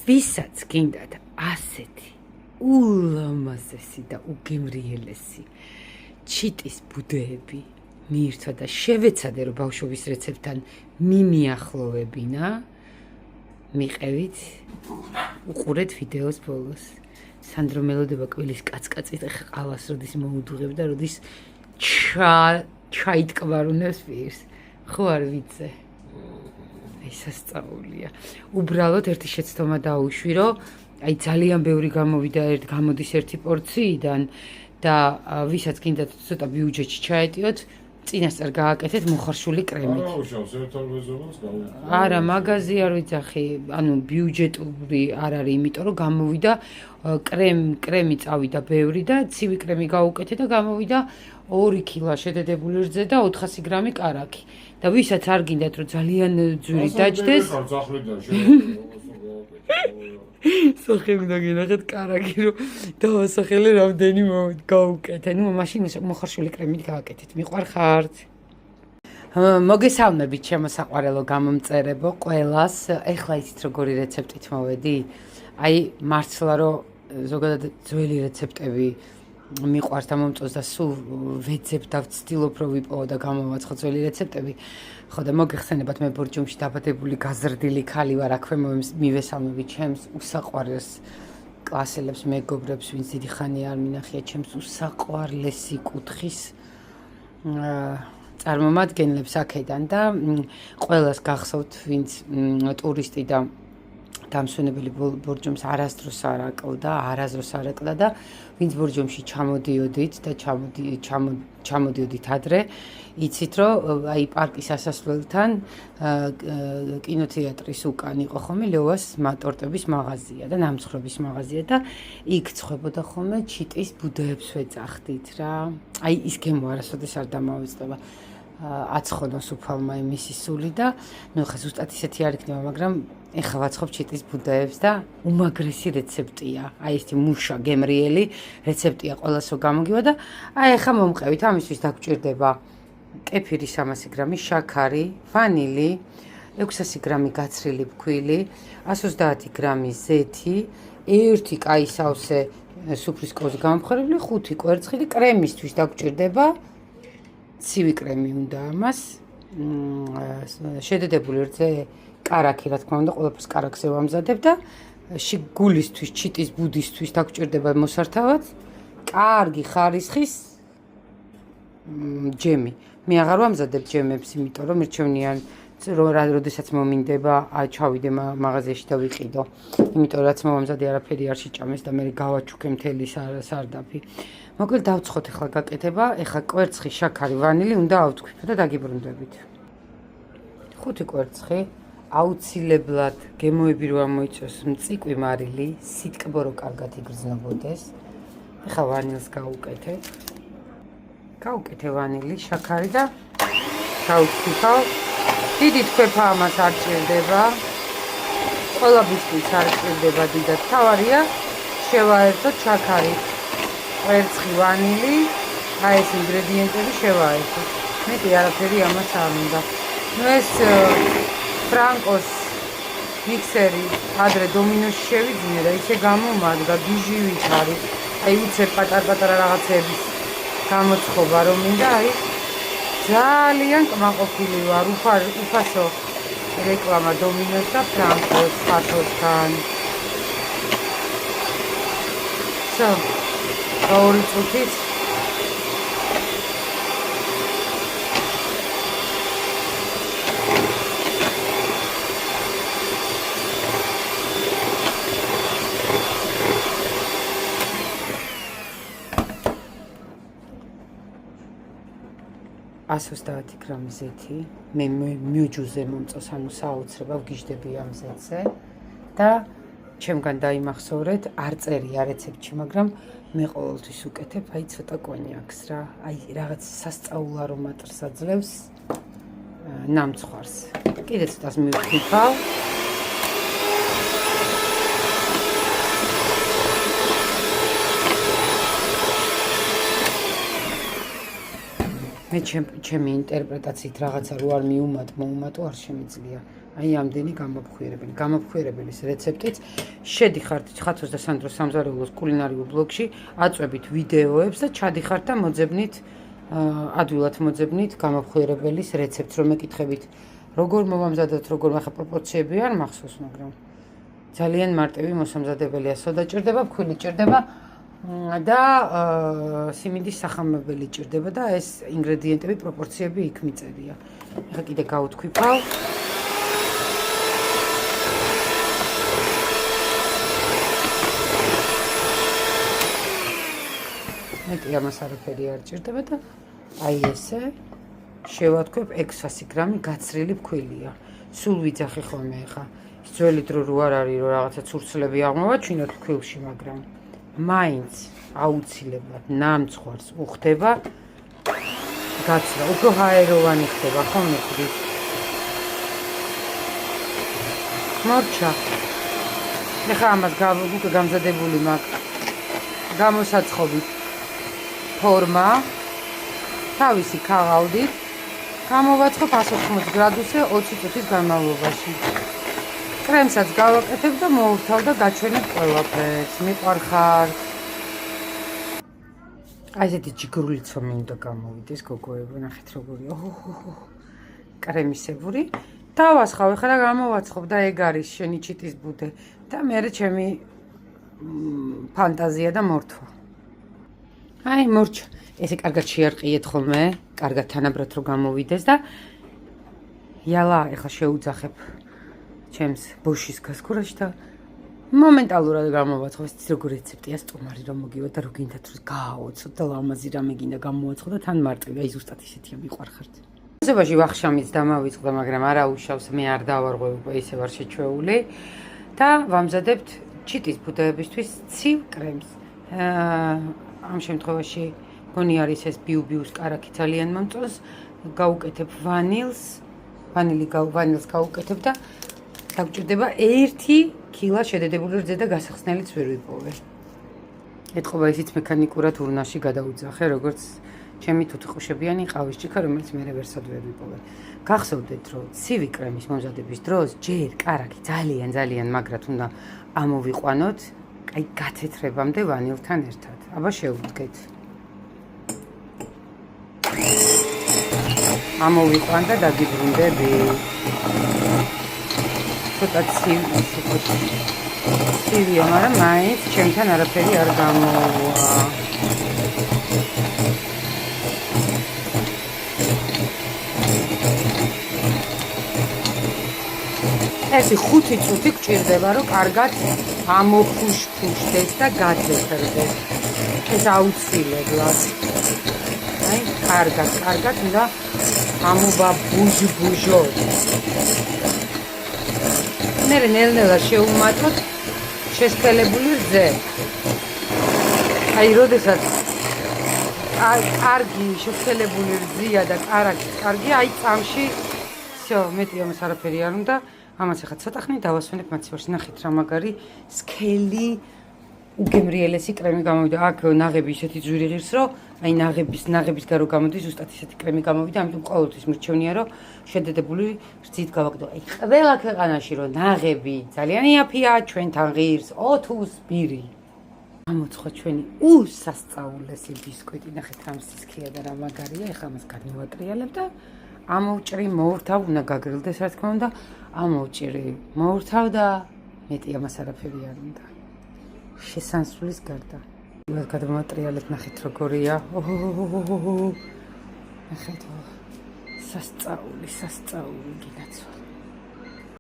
ვისაც გინდათ ასეთი ულამაზესი და უგემრიელესი ჩიტის ბუდეები მიირთვა და შევეცადე რომ ბავშვობის რეცეპტთან მიმიახლოვებინა, მიყევით, უყურეთ ვიდეოს ბოლოს. სანდრო მელოდება კვილის კაცკაცით ყალას როდის მოუდუღებ და როდის ჩაიტკბარუნებს პირს. ხო არ ვიცე. აი სასწაულია. უბრალოდ ერთი შეცდომა დაუშვი, რომ აი ძალიან ბევრი გამოდის ერთი პორციიდან და ვისაც გინდათ ცოტა ბიუჯეტში ჩაეტიოთ, წინასწარ გააკეთეთ მოხარშული კრემით. არა, მაღაზი არ ვიცახი, ანუ ბიუჯეტური არ არის, იმიტომ რომ გამოვიდა კრემი წავიდა ბევრი და ცივი კრემი გაუკეთე და გამოვიდა 2 კილა შედედებული რძე და 400 გრამი კარაქი. და ვისაც არ გინდათ რომ ძალიან ძვირი დაჯდეს. სახე უნდა გინახეთ კარაქი რომ დავასახელე რამდენი გაუკეთე. ნუ მაშინ მოხარშული კრემით გააკეთეთ. მიყვარხართ? მოგესალმებით ჩემო საყვარელო გამომწერებო ყველას. ეხლა იცით როგორი რეცეპტით მოვედი? აი მართლა რომ ზოგადად ძველი რეცეპტები მიყვარს და მომწონს და სულ ვეძებ და ვცდილობ რომ ვიპოვო და გამოვაცხო ძველი რეცეპტები. ხო და მოგეხსენებათ მე ბორჯომში დაბადებული გაზრდილი ქალი ვარ, აქვე მივესალმებით ჩემს უსაყვარლეს კლასელებს, მეგობრებს, ვინც დიდი ხანი არ მინახია ჩემს უსაყვარლესი კუთხის წარმომადგენლებს აქედან და ყველას გახსოვთ, ვინც ტურისტი და დამსვენებელი ბორჯომს არასდროს არ აკლდა და ვინც ბორჯომში ჩამოდიოდით და ჩამოდიოდით ადრე, იცით რომ აი პარკის ასასვლელთან კინოთეატრის უკან იყო ხოლმე ლევას ტორტების მაღაზია და ნამცხრობის მაღაზია და იქ ცხოვრობდა ხოლმე ჩიტის ბუდეებს ვეძახდით რა. აი ის გემო არასოდეს არ დამავიწყდება. აცხონოს უფალმა მისი სული და ნუ ხა ზუსტად ისეთი არ იქნება, მაგრამ ეხლა ვაცხობ ჩიტის ბუდეებს და უმაგრესი რეცეპტია. აი ესეთი მუშა გემრიელი რეცეპტია ყველასო გამოგივა და აი ეხლა მომყევით. ამისთვის დაგჭირდება კეფირი 300 გრამი, შაქარი, ვანილი, 600 გრამი გაცრილი ფქვილი, 130 გრამი ზეთი, 1 კაი სავსე სუფრის კოვზი გამომხარებული, 5 კვერცხილი, კრემისთვის დაგჭირდება ცივი კრემი უნდა ამას, შედედებული რძე, კარაქი, რა თქმა უნდა, ყველაფერს კარაქზე ვამზადებ და გულისთვის, ჩიტის ბუდისთვის დაგჭირდება მოსართავად კარგი ხარისხის ჯემი. მე აღარ ვამზადებ ჯემებს, იმიტომ რომ მირჩევნია როდესაც მომინდება ჩავიდე მაღაზიაში და ვიყიდო. იმიტომ რაც მომამზადე არაფერი არ შეჭამეს და მე გავაჩუქე მთელი სარდაფი. მოკლედ დავცხოთ ეხლა გაკეთება. ეხლა კვერცხი, შაქარი, ვანილი უნდა ავთქვით და დაგიბრუნდებით. 5 კვერცხი აუცილებლად გემოები რომ ამოიწოს მწიკვი მარილი, სიტკბო რომ კარგად იგრძნობოდეს. ეხლა ვანილს გავუკეთებ. გავუკეთე ვანილი, შაქარი და გავუხსნავ. დიდი თქეფა ამას არ ჭირდება. ყველა ბისკვიტს არ ჭირდება დიდად. თავარია შევაერთოთ შაქარი, კვერცხი, ვანილი, აი ეს ინგრედიენტები შევაერთოთ. მეტი არაფერი ამას არ უნდა. ნუ ეს ფრანკოს მიქსერი ადრე დომინოში შევიძინე და ისე გამომადგა გიჟივით არის. აი უცებ პატარ-პატარა რაღაცების გამოცხობა რომ მინდა, აი ძალიან კმაყოფილი ვარ, უფასო რეკლამა დომინოს და ფრანკოს ხათოსთან. ორი წუთით $130 გრამი ზეთი, მე მიუჯუზე მომწონს, ანუ საოცრებად ვგიჟდები ამ ზეთზე და ჩემგან დაიმახსოვრეთ, არ წერია რეცეპტში, მაგრამ მე ყოველთვის უკეთებ, აი ცოტა კონიაკს რა, აი რაღაც სასწაულ არომატს აძლევს ნამცხვარს. კიდე ცოტას მივხიფავ. მე ჩემი ინტერპრეტაციით რაღაცა რო არ მოუმატო არ შემიძლია. აი ამდენი გამოფხვიერებელი. გამოფხვიერებელის რეცეპტიც შედიხართ ხათოს და სანდროს სამზარეულოს კულინარიულ ბლოგში, აწვევით ვიდეოებს და ჩადიხართ და მოძებნით ადვილად მოძებნით გამოფხვიერებელის რეცეპტს, რომ ეკითხებით, როგორ მოვამზადოთ, როგორ ახლა პროპორციები არ მახსოვს, მაგრამ ძალიან მარტივი მოსამზადებელია. სოდა ჭირდება, ფქვილი ჭირდება და სიმინდის სახამებელი ჭირდება და ეს ინგრედიენტები, პროპორციები იქ მიწერია. ახლა კიდე გავუთქვიფავ. მეტი ამას არაფერი არ ჭირდება და აი ესე შევათქვებ 600 გრამი გაცრილი ფქვილია. სულ ვიძახი ხოლმე ახლა. ძველი დრო რო არ არის, რომ რაღაცა ცურცლები აღმოვაჩინოთ ფქვილში, მაგრამ მაინც აუცილებლად ნამცხვარს უხდება გაცრა. უფრო ჰაეროვანი ხდება, ხო მეკრით? მორჩა. ეხლა ამას უკვე გამზადებული მაქვს. გამოსაცხობით ფორმა, თავისი ქაღალდით, გამოვაცხობ 180 გრადუსზე 20 წუთის განმავლობაში. კრემსაც გავაკეთებ და მოვურთავ და გაჩვენებ ყველაფერს. მიყვარხარ. აი ესეთი ჯიგრული ცომი უნდა გამოვიდეს გოგოები, ნახეთ როგორია. კრემისებური. დავასხავ ახლა და გამოვაცხობ და ეგ არის შენი ჩიტის ბუდე და მე ჩემი ფანტაზია და მორთვა. აი მორჩა, ესე კარგად შეარყიეთ ხოლმე, კარგად თანაბრად რო გამოვიდეს და იალა ახლა შეუძახებ ჩემს ბოშის გასკურაში და მომენტალურად გამოვაცხობ. ეს როგორ რეცეპტია სტუმარი რომ მოგივა და რო გინდათ რომ გააოცოთ და ლამაზი რამე გინდა გამოვაცხო და თან მარტივი, აი ზუსტად ისეთია მიყვარხართ. ზებაში ვახშამიც დამავიწყდა, მაგრამ არა უშავს, მე არ დავარღვევ, ისე ვარ შეჩვეული და ვამზადებთ ჩიტის ბუდეებისთვის ცივ კრემს. ამ შემთხვევაში მგონი არის ეს ბიუბიუს კარაქი ძალიან მომწონს. გავუკეთებ ვანილს გავუკეთებ და დაგჭირდება 1 კილა შედედებული რძე და გასახსნელიც ვერ ვიპოვე. ეთყობა ისიც მექანიკურად ურნაში გადაუძახე, როგორც ჩემი თუთიყუშებიანი ყავისჭიქა, რომელიც მე ვერსად ვერ ვიპოვე. გახსოვდეთ, რომ ცივი კრემის მომზადების დროს ჯერ კარაქი ძალიან მაგრად უნდა ამოვიყვანოთ, აი გათეთრებამდე ვანილთან ერთად. აბა შევუდგეთ. ამოვიყვან და დაგიბრუნდები. ცოტა ცივია, მაგრამ მაინც ჩემთან არაფერი არ გამოვა. ესე 5 წუთი გჭირდება, რომ კარგად ამოფუშფუშდეს და გაძეთრდეს. ეს აუცილებლად. აი, კარგად უნდა ამოვაბუჟბუჟოთ. მერე ნელ-ნელა შეუმატოთ შესქელებული რძე. აი, როდესაც კარგი შესქელებული რძია და კარგი, აი წამში всё, მეტი ამას არაფერი არ უნდა. ამას ახლა ცოტა ხნით დავასვენებ მაცივარში. ნახეთ რა მაგარი სქელი უგემრიელესი კრემი გამოვიდა. აქ ნაღები ისეთი ძვირი ღირს, რომ აი ნაღების გარო გამოდის ზუსტად ისეთი კრემი გამოვიდა, ამიტომ ყოველთვის მირჩევნია, რომ შედედებული რძით გავაკეთო. აი ყველა ქვეყანაში რომ ნაღები ძალიან იაფია, ჩვენთან ღირს ოთუს ბირი. გამოცხო ჩვენი უსასწაულესი ბისკვიტი. ნახეთ რა სისქია და რა მაგარია. ეხლა ამას განივატრიალებ და ამოვჭრი, მოვურთავ, უნდა გაგრილდეს რა თქმა უნდა. ამოვჭრი, მოვურთავ და მეტი ამას არაფერი არ უნდა. შესანსulis გარდა. მე გადმოვატრიალებ, ნახეთ როგორია. ნახეთ. სასწაული გინაცვალა.